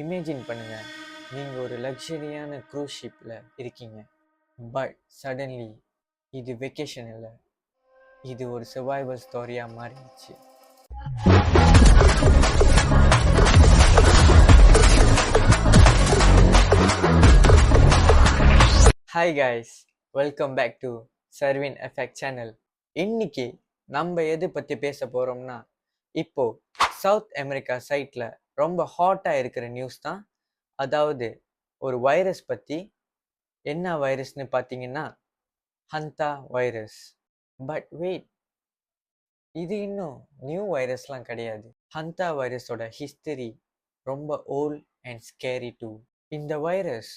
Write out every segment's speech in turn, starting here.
Imagine பண்ணுங்க, நீங்க ஒரு லக்ஸரியான க்ரூஸ் ஷிப்ல இருக்கீங்க. பட் சடன்லி இது வெக்கேஷன் இல்லை, இது ஒரு சர்வைவல் ஸ்டோரியா மாறிடுச்சு. Hi guys, welcome back to Sarvin effect channel. இன்னைக்கு நம்ம எது பற்றி பேச போகிறோம்னா, இப்போ சவுத் அமெரிக்கா சைட்டில் ரொம்ப ஹாட்டாக இருக்கிற நியூஸ் தான். அதாவது ஒரு வைரஸ் பற்றி. என்ன வைரஸ்னு பார்த்தீங்கன்னா ஹந்தா வைரஸ். பட் வெயிட், இது இன்னும் நியூ வைரஸ்லாம் கிடையாது. ஹந்தா வைரஸோட ஹிஸ்டரி ரொம்ப ஓல்ட் அண்ட் ஸ்கேரி டூ. இந்த வைரஸ்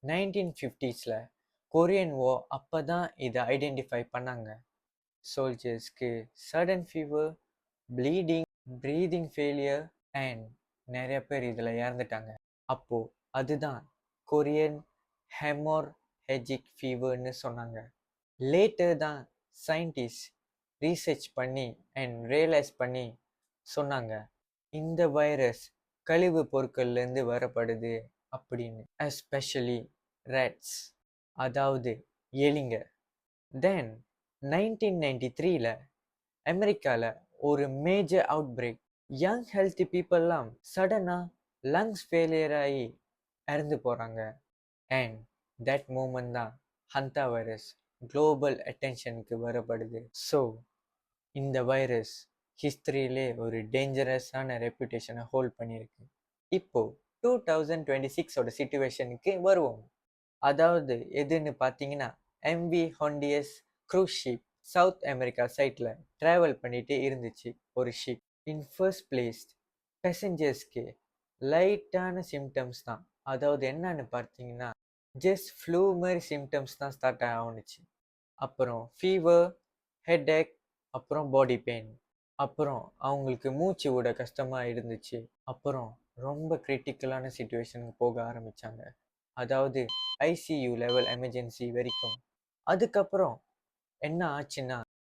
1950s கொரியன் வார் அப்போ தான் இதை ஐடென்டிஃபை பண்ணாங்க. சோல்ஜர்ஸ்க்கு sudden fever, bleeding, breathing failure and நிறைய பேர் இதில் இறந்துட்டாங்க. அப்போது அதுதான் கொரியன் ஹெமோர்ஹெஜிக் ஃபீவர்னு சொன்னாங்க. லேட்டர் தான் சயின்டிஸ்ட் ரீசர்ச் பண்ணி அண்ட் ரியலைஸ் பண்ணி சொன்னாங்க, இந்த வைரஸ் கழிவு பொருட்கள்லேருந்து வரப்படுது அப்படின்னு. எஸ்பெஷலி ரேட்ஸ், அதாவது எலிங்க. தென் 1993 அமெரிக்காவில் ஒரு major outbreak. Young healthy பீப்புளெலாம் சடனாக லங்ஸ் ஃபெயிலியர் ஆகி இறந்து போகிறாங்க. அண்ட் தட் மூமெண்ட் தான் ஹந்தா வைரஸ் குளோபல் அட்டென்ஷனுக்கு வரப்படுது. ஸோ இந்த வைரஸ் ஹிஸ்டரியிலே ஒரு டேஞ்சரஸான ரெப்யூட்டேஷனை ஹோல்ட் பண்ணியிருக்கு. இப்போது 2026 சிச்சுவேஷனுக்கு வருவோம். அதாவது எதுன்னு பார்த்தீங்கன்னா, MV Hondius cruise ship South America சைட்டில் ட்ராவல் பண்ணிகிட்டே இருந்துச்சு ஒரு ஷிப். இன் ஃபர்ஸ்ட் பிளேஸ் பேசஞ்சர்ஸ்க்கு லைட்டான சிம்டம்ஸ் தான். அதாவது என்னன்னு பார்த்தீங்கன்னா, ஜஸ்ட் ஃப்ளூ மாதிரி சிம்டம்ஸ் தான் ஸ்டார்ட் ஆகுனுச்சு. அப்புறம் ஃபீவர், ஹெட்ஏக், அப்புறம் பாடி பெயின், அப்புறம் அவங்களுக்கு மூச்சு விட கஷ்டமாக இருந்துச்சு. அப்புறம் ரொம்ப கிரிட்டிக்கலான சிச்சுவேஷனுக்கு போக ஆரம்பித்தாங்க. அதாவது ஐசியூ லெவல் எமர்ஜென்சி வரைக்கும். அதுக்கப்புறம் என்ன ஆச்சுன்னா,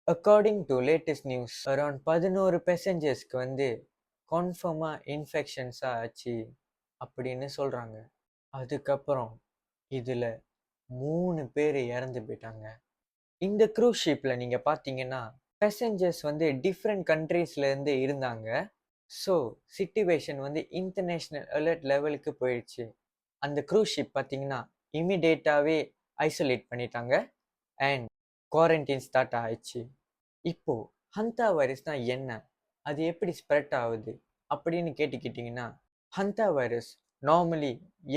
according to latest news, around 11 பேசஞ்சர்ஸ்க்கு கன்ஃபார்மாக இன்ஃபெக்ஷன்ஸாக ஆச்சு அப்படின்னு சொல்கிறாங்க. அதுக்கப்புறம் இதில் 3 பேர் இறந்து போயிட்டாங்க. இந்த க்ரூஸ் ஷிப்பில் நீங்கள் பார்த்தீங்கன்னா, பேசஞ்சர்ஸ் டிஃப்ரெண்ட் கண்ட்ரீஸ்லேருந்து இருந்தாங்க. ஸோ சிச்சுவேஷன் இன்டர்நேஷ்னல் அலர்ட் லெவலுக்கு போயிடுச்சு. அந்த க்ரூஸ் ஷிப் பார்த்தீங்கன்னா இமிடியேட்டாகவே ஐசோலேட் பண்ணிட்டாங்க அண்ட் குவாரண்டைன் ஸ்டார்ட் ஆயிடுச்சு. இப்போது ஹந்தா வைரஸ்னால் என்ன, அது எப்படி ஸ்ப்ரெட் ஆகுது அப்படின்னு கேட்டுக்கிட்டிங்கன்னா, ஹந்தா வைரஸ் நார்மலி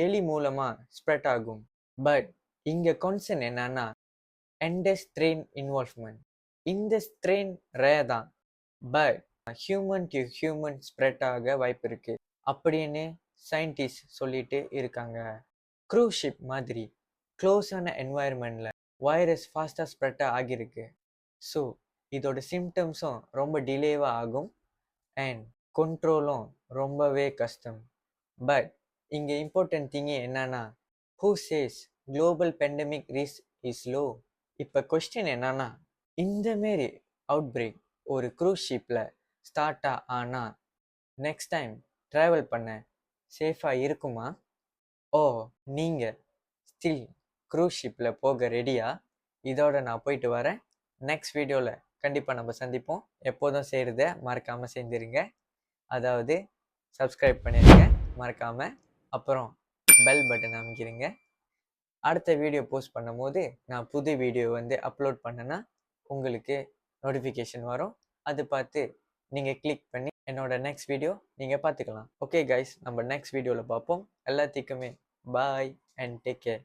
எலி மூலமாக ஸ்ப்ரெட் ஆகும். பட் இங்கே கான்சர்ன் என்னன்னா, எண்டஸ் ஸ்ட்ரெயின் இன்வால்வ்மெண்ட். இந்த ஸ்ட்ரெயின் ரேர் தான், but human to human spread ஆக வாய்ப்பு இருக்குது அப்படின்னு சயின்டிஸ்ட் சொல்லிட்டு இருக்காங்க. க்ரூஸ் ஷிப் மாதிரி க்ளோஸான என்வாயர்மெண்ட்டில் வைரஸ் ஃபாஸ்ட்டாக ஸ்ப்ரெட் ஆகியிருக்கு. ஸோ இதோட சிம்டம்ஸும் ரொம்ப டிலேவாக ஆகும் அண்ட் கண்ட்ரோலும் ரொம்பவே கஷ்டம். பட் இங்கே இம்பார்ட்டன்ட் திங்கே என்னன்னா, who chase global pandemic risk is low. இப்போ கொஸ்டின் என்னன்னா, இந்தமாரி அவுட் பிரேக் ஒரு க்ரூஸ் ஷிப்பில் ஸ்டார்ட்டாக ஆனால் நெக்ஸ்ட் டைம் ட்ராவல் பண்ண சேஃபாக இருக்குமா? ஓ, நீங்கள் ஸ்டில் க்ரூஸ் ஷிப்பில் போக ரெடியா? இதோட நான் போயிட்டு வரேன். நெக்ஸ்ட் வீடியோவில் கண்டிப்பாக நம்ம சந்திப்போம். எப்போதும் செய்கிறத மறக்காமல் செஞ்சுருங்க. அதாவது சப்ஸ்கிரைப் பண்ணிடுங்க மறக்காமல். அப்புறம் பெல் பட்டன் அமைக்கிறீங்க. அடுத்த வீடியோ போஸ்ட் பண்ணும் போது நான் புது வீடியோ அப்லோட் பண்ணேன்னா உங்களுக்கு நோட்டிஃபிகேஷன் வரும். அது பார்த்து நீங்கள் கிளிக் பண்ணி என்னோட நெக்ஸ்ட் வீடியோ நீங்கள் பார்த்துக்கலாம். ஓகே கைஸ், நம்ம நெக்ஸ்ட் வீடியோவில் பார்ப்போம். எல்லாத்துக்குமே பாய் அண்ட் டேக் கேர்.